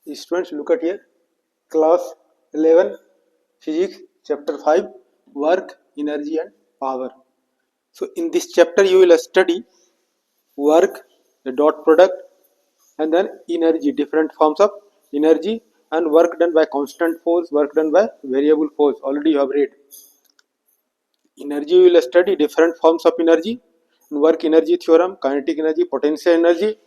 Students, look at here. Class 11 Physics Chapter 5 Work, Energy and Power. So in this chapter you will study work, the dot product, and then energy, different forms of energy, and work done by constant force, work done by variable force. Already you have read. Energy you will study different forms of energy, work energy theorem, kinetic energy, potential energy,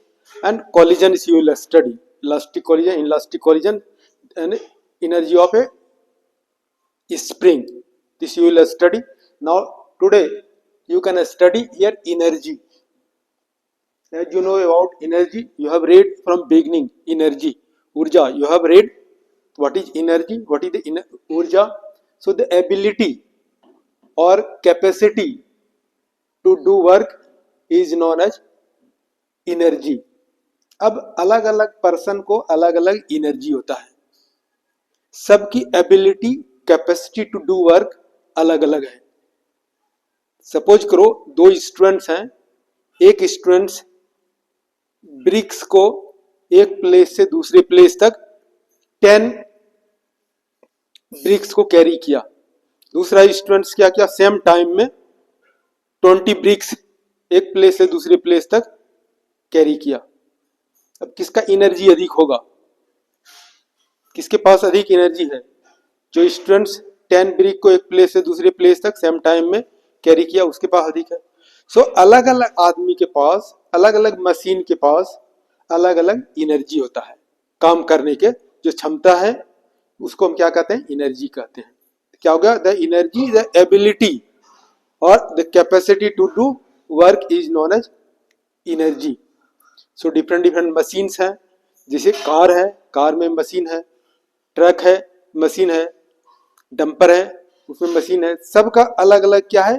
and collisions you will study. Elastic collision, inelastic collision, and energy of a spring. This you will study. Now today you can study here energy. As you know about energy, you have read from beginning energy, urja. You have read what is energy, what is the urja. So the ability or capacity to do work is known as energy. अब अलग अलग person को अलग अलग energy होता है, सबकी ability capacity to do work अलग अलग है. सपोज करो दो स्टूडेंट्स हैं, एक स्टूडेंट्स ब्रिक्स को एक प्लेस से दूसरे प्लेस तक 10 ब्रिक्स को कैरी किया, दूसरा स्टूडेंट्स क्या किया, सेम टाइम में 20 ब्रिक्स एक प्लेस से दूसरे प्लेस तक कैरी किया. अब किसका एनर्जी अधिक होगा, किसके पास अधिक एनर्जी है? जो स्टूडेंट्स 10 ब्रिक को एक प्लेस से दूसरे प्लेस तक सेम टाइम में कैरी किया उसके पास अधिक है. सो अलग अलग आदमी के पास, अलग अलग मशीन के पास अलग अलग एनर्जी होता है. काम करने के जो क्षमता है उसको हम क्या कहते हैं, एनर्जी कहते हैं. क्या हो गया, द एनर्जी, द एबिलिटी और the capacity to do work is known as energy. So different different machines हैं, जैसे कार है, कार में मशीन है, ट्रक है मशीन है, डंपर है उसमें मशीन है. सबका अलग अलग क्या है,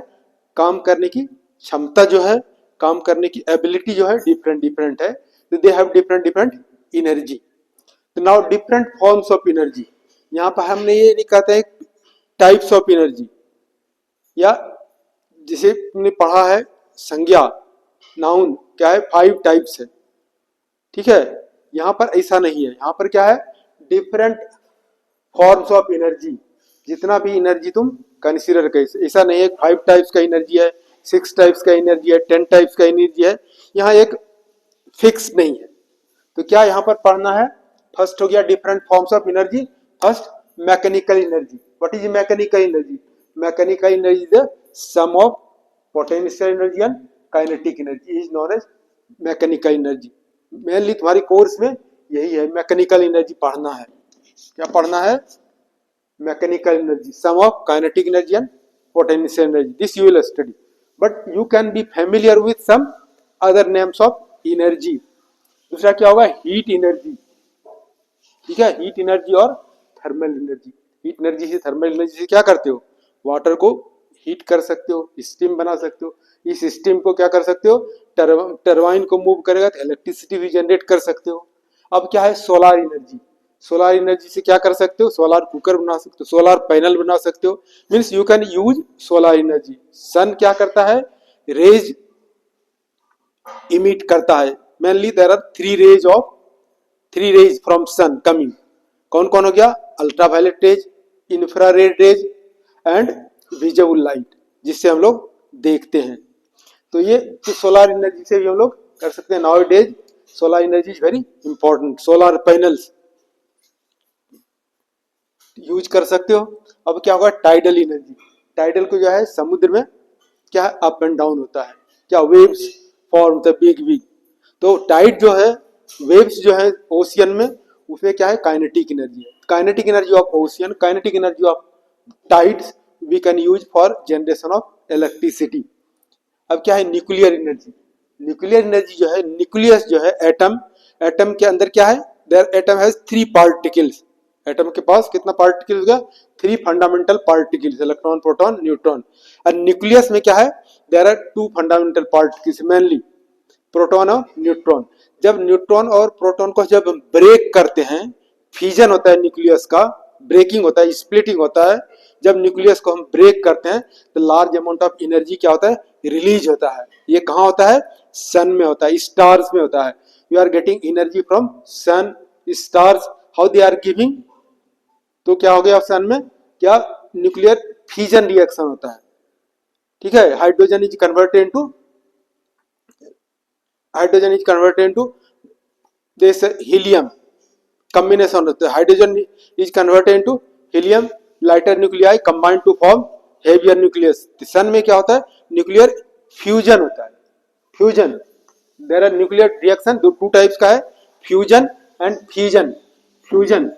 काम करने की क्षमता जो है, काम करने की एबिलिटी जो है डिफरेंट डिफरेंट है. They have different different energy. तो now different forms of energy. यहाँ पर हमने ये नहीं कहते हैं टाइप्स ऑफ एनर्जी, या जिसे तुमने पढ़ा है संज्ञा, नाउन क्या है, 5 टाइप्स है. ठीक है, यहाँ पर ऐसा नहीं है. यहाँ पर क्या है, डिफरेंट फॉर्म्स ऑफ एनर्जी. जितना भी एनर्जी तुम कंसीडर कर, ऐसा नहीं है 5 टाइप्स का एनर्जी है, 6 टाइप्स का एनर्जी है, 10 टाइप्स का एनर्जी है. यहाँ एक फिक्स नहीं है. तो क्या यहाँ पर पढ़ना है, फर्स्ट हो गया different forms of energy. First mechanical energy. What is mechanical energy? Mechanical energy is the sum of potential energy and kinetic energy is known as mechanical energy. Mainly तुम्हारी कोर्स में यही है, मैकेनिकल एनर्जी पढ़ना है. क्या पढ़ना है, mechanical energy, sum of kinetic energy and potential energy. This you will study, but you can be familiar with some other names of energy. दूसरा क्या होगा, हीट एनर्जी. ठीक है, हीट एनर्जी और थर्मल एनर्जी. हीट एनर्जी से, thermal energy से क्या करते हो, वाटर को हीट कर सकते हो, स्टीम बना सकते हो. इस स्टीम को क्या कर सकते हो, टरबाइन को मूव करेगा तो इलेक्ट्रिसिटी भी जनरेट कर सकते हो. अब क्या है, सोलार एनर्जी. सोलार एनर्जी से क्या कर सकते हो, सोलार कुकर बना सकते हो, सोलार पैनल बना सकते हो. Means you can use solar energy. Sun क्या करता है, रेज इमिट करता है. Mainly there are 3 rays from sun coming. कौन कौन हो गया, ultraviolet rays, infrared rays and visible light, जिससे हम लोग देखते हैं. तो ये तो सोलार एनर्जी से भी हम लोग कर सकते हैं. Now days solar energy is very important. Solar panels use कर सकते हो. अब क्या होगा, टाइडल एनर्जी. टाइडल को जो है समुद्र में क्या है, अप एंड डाउन होता है, क्या waves form the big big. तो टाइड जो है, वेव्स जो है ओशियन में, उसमें क्या है, काइनेटिक एनर्जी है. Kinetic energy of ocean, kinetic energy of tides we can use for generation of electricity. अब क्या है, न्यूक्लियर एनर्जी. न्यूक्लियर एनर्जी जो है, न्यूक्लियस जो है एटम, एटम के अंदर क्या है, there atom has 3 particles. Atom के पास कितना पार्टिकल होगा, 3 fundamental particles, electron, proton, neutron. और न्यूक्लियस में क्या है, there are 2 fundamental particles, mainly proton और न्यूट्रॉन. जब न्यूट्रॉन और प्रोटॉन को जब ब्रेक करते हैं, फ्यूजन होता है न्यूक्लियस का, ब्रेकिंग होता है, स्प्लिटिंग होता है. जब न्यूक्लियस को हम ब्रेक करते हैं तो लार्ज अमाउंट ऑफ एनर्जी क्या होता है, रिलीज होता है. ये कहाँ होता है, सन में होता है, स्टार्स में होता है. You are getting energy from sun, stars. How they are giving, तो क्या हो गया ऑप्शन में, क्या न्यूक्लियर फ्यूजन रिएक्शन होता है, ठीक है। Hydrogen is converted into this helium, combination होता है, hydrogen is converted into helium lighter nuclei combined to form heavier nucleus. Sun में क्या होता है, न्यूक्लियर फ्यूजन होता है, fusion. There are nuclear reaction, two types का है, fusion and fusion. Fusion,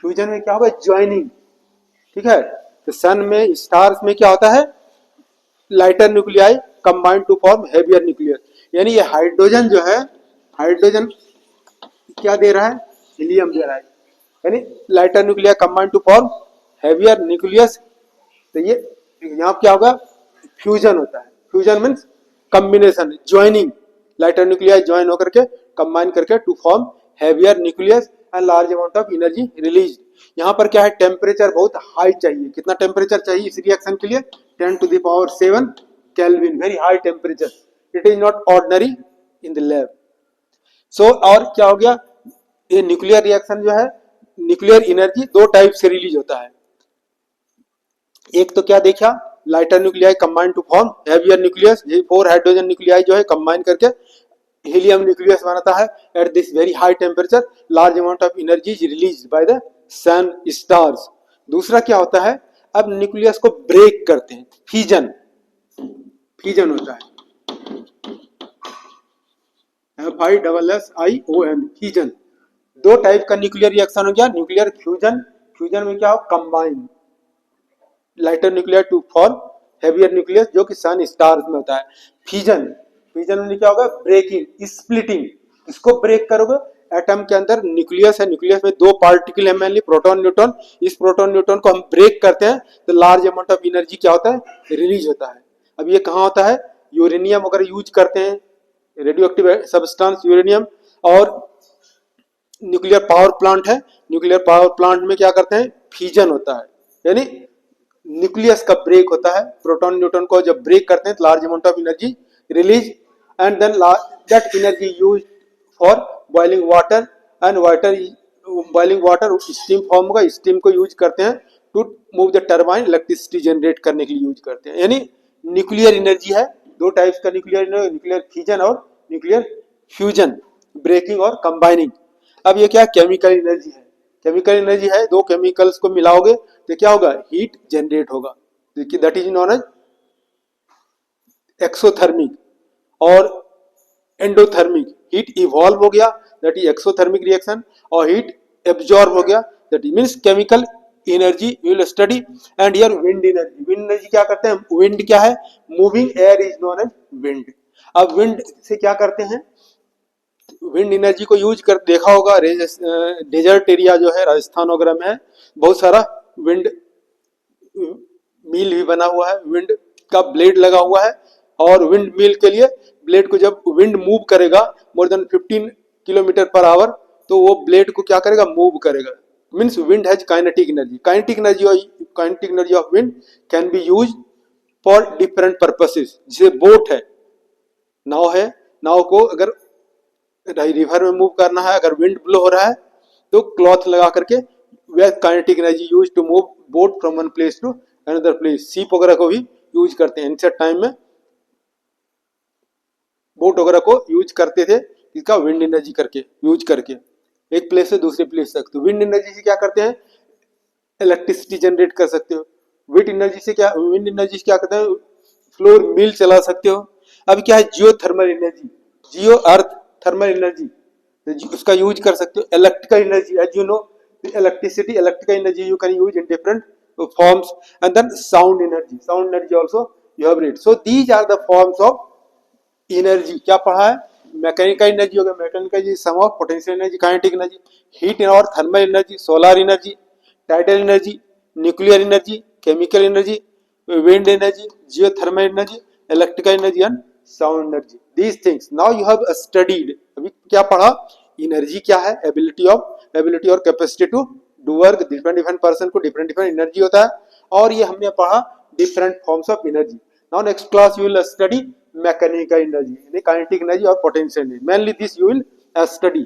fusion में क्या होगा, ज्वाइनिंग, ठीक है। तो सन में, स्टार्स में क्या होता है, lighter nuclei combined to form heavier nucleus. यानी ये हाइड्रोजन जो है, हाइड्रोजन क्या दे रहा है, हीलियम दे रहा है, यानी lighter nuclei combined to form heavier nucleus. तो ये यहाँ क्या होगा, फ्यूजन होता है। Fusion means combination, joining, lighter nuclei join होकर के कंबाइन करके to form heavier nucleus and large amount of energy release. यहाँ पर क्या है, टेम्परेचर बहुत हाई चाहिए। कितना टेम्परेचर चाहिए इस रिएक्शन के लिए, 10⁻⁷ kelvin, very high temperature. It is not ordinary in the lab. So और क्या हो गया, ये न्यूक्लियर रिएक्शन जो है, न्यूक्लियर एनर्जी दो टाइप से रिलीज होता है। एक तो क्या देखा, lighter nuclei combine to form heavier nucleus, ये 4 हाइड्रोजन न्यूक्लियाई जो है कंबाइन करके हीलियम न्यूक्लियस बनाता है। At this very high temperature large amount of energy is release by the sun stars. दूसरा क्या होता है, अब न्यूक्लियस को ब्रेक करते हैं, फ्यूजन, फ्यूजन होता है, FISSION, फ्यूजन। दो टाइप का न्यूक्लियर रिएक्शन हो गया, न्यूक्लियर फ्यूजन, फ्यूजन में क्या हो, combine lighter nuclear to form heavier nucleus, जो कि सन स्टार्स में होता है। फ्यूजन, फ्यूजन में क्या होगा, ब्रेकिंग, स्प्लिटिंग, इसको ब्रेक करोगे। एटम के अंदर न्यूक्लियस है, न्यूक्लियस में दो पार्टिकल है, मेनली प्रोटॉन न्यूट्रॉन। इस प्रोटॉन न्यूट्रॉन को हम ब्रेक करते हैं तो लार्ज अमाउंट ऑफ एनर्जी क्या होता है, रिलीज होता है। अब ये कहाँ होता है, यूरेनियम अगर यूज करते हैं, रेडियो एक्टिव सब्सटेंस यूरेनियम, और न्यूक्लियर पावर प्लांट है, न्यूक्लियर पावर प्लांट में क्या करते हैं, फ्यूजन होता है, यानी न्यूक्लियस का ब्रेक होता है। प्रोटॉन न्यूट्रॉन को जब ब्रेक करते हैं तो large amount of energy release, and then that energy use for boiling water, and water, boiling water steam form होगा, स्टीम को यूज करते हैं to move the turbine, electricity generate करने के लिए यूज करते हैं। यानी न्यूक्लियर एनर्जी है, दो टाइप्स का न्यूक्लियर, न्यूक्लियर फ्यूजन और न्यूक्लियर फ्यूजन, ब्रेकिंग और कंबाइनिंग। अब ये क्या, केमिकल एनर्जी है, केमिकल एनर्जी है, दो केमिकल्स को मिलाओगे तो क्या होगा, हीट जनरेट होगा, that is known as exothermic और एंडोथर्मिक। हीट इवॉल्व हो गया, दैट इज एक्सोथर्मिक रिएक्शन, और हीट एब्जॉर्ब हो गया, that is means chemical energy we will study. And here wind energy, wind energy क्या करते हैं, विंड क्या है, moving air is known as wind. अब विंड से क्या करते हैं, विंड एनर्जी को यूज कर, देखा होगा डेजर्ट एरिया जो है राजस्थान वगैरह में है, बहुत सारा विंड मिल भी बना हुआ है, विंड का ब्लेड लगा हुआ है, और विंड मिल के लिए ब्लेड को जब विंड मूव करेगा more than 15 kilometre per hour, तो वो ब्लेड को क्या करेगा, मूव करेगा। Means wind has kinetic energy, kinetic energy of wind can be use for different purposes. जैसे बोट है, नाव है, नाव को अगर रिवर में मूव करना है, अगर विंड ब्लो हो रहा है तो क्लॉथ लगा करके वे kinetic energy use to move boat from one place to another place. Ship वगैरह को भी यूज करते हैं, इंसेट टाइम में बोट वगैरह को यूज करते थे, इसका विंड एनर्जी करके यूज करके एक प्लेस से दूसरे प्लेस तक। तो विंड एनर्जी से क्या करते हैं, इलेक्ट्रिसिटी जनरेट कर सकते हो। विंड एनर्जी से क्या करते हैं, फ्लोर मिल चला सकते हो। अब क्या है, geothermal energy, geo earth thermal energy, उसका यूज कर सकते हो। Electrical energy, as you know electricity, electrical energy you can use in different forms. And then sound energy also you have read. So these are the forms of energy. क्या पढ़ा है, mechanical energy हो गया, mechanical energy, sum of potential energy, kinetic energy, heat और thermal energy, solar energy, tidal energy, nuclear energy, chemical energy, wind energy, geothermal energy, electrical energy and sound energy. These things now you have studied. अभी क्या पढ़ा, energy क्या है, ability और capacity to do work. Different person को different energy होता है, और ये हमने पढ़ा different forms of energy. Now next class you will study mechanical energy, kinetic energy और potential energy. Mainly this you will study.